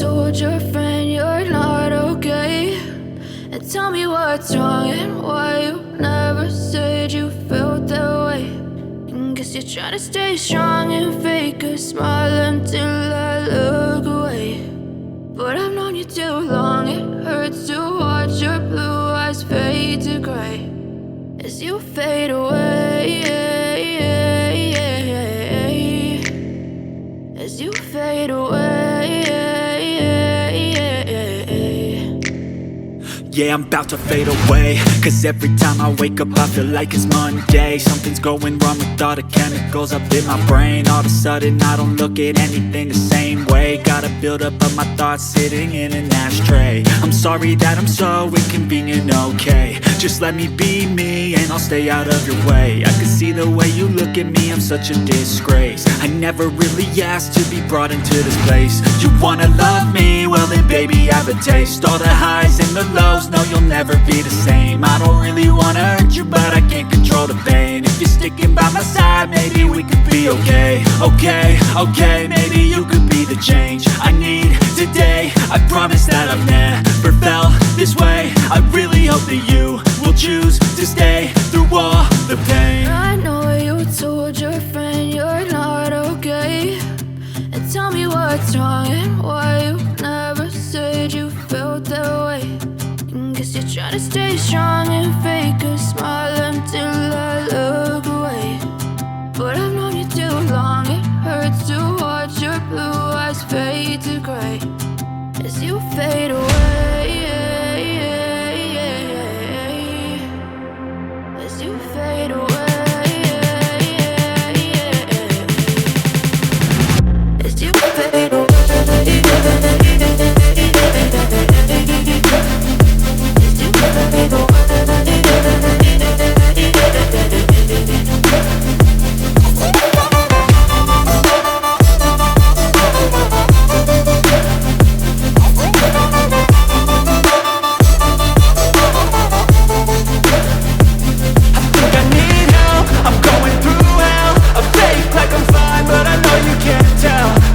told your friend you're not okay? And tell me what's wrong and why you never said you felt that way. And guess you're trying to stay strong and fake a smile until I look away. But I've known you too long, it hurts to watch your blue eyes fade to gray as you fade away, as you fade away. Yeah, I'm about to fade away, cause every time I wake up I feel like it's Monday. Something's going wrong with all the chemicals up in my brain. All of a sudden I don't look at anything the same way. Gotta build up of my thoughts sitting in an ashtray. I'm sorry that I'm so inconvenient, okay? Just let me be me and I'll stay out of your way. I can see the way you look at me, I'm such a disgrace. I never really asked to be brought into this place. You wanna love me? Well then baby I have a taste. All the highs and the lows, no you'll never be the same. I don't really wanna hurt you but I can't control the pain. If you're sticking by my side maybe we could be okay. Okay, maybe you could be the change I need today. I promise that I've never felt this way. I really hope that you will choose to stay through all the pain. I know you told your friend you're not okay. And tell me what's wrong and why you never said you felt that way. And guess you're trying to stay strong and fake a smile until I look away. But I've known you too long, it hurts to watch your blue eyes fade to gray as you fade away, as you fade away, as you fade away.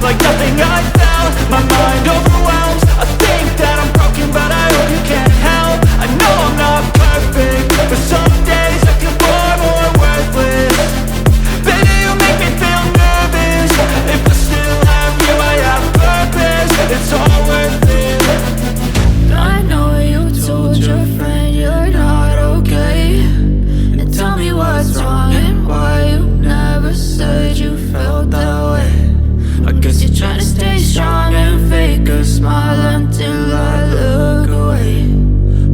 Like nothing I felt, my mind overwhelms. I think that I'm broken, but I hope you can't help. I know I'm not perfect, but some days I feel far more worthless. Baby, you make me feel nervous. If I still have you, I have purpose. It's all worth it. I know you told your friend you're not okay. And tell me what's wrong and why you never said you felt that way. I guess you're trying to stay strong and fake a smile until I look away.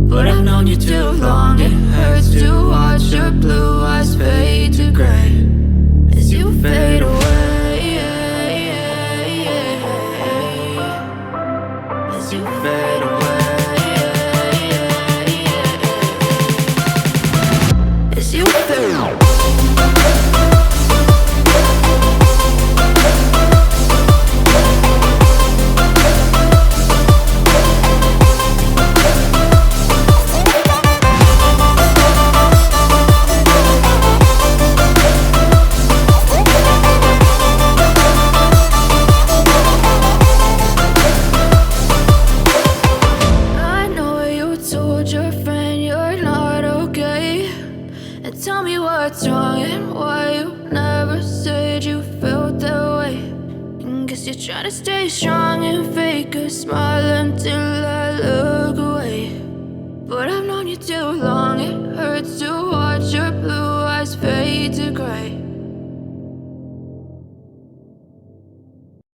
But I've known you too long, it hurts to watch your blue eyes fade to gray as you fade away, as you fade away, as you fade away. Tell me what's wrong and why you never said you felt that way. And guess you're trying to stay strong and fake a smile until I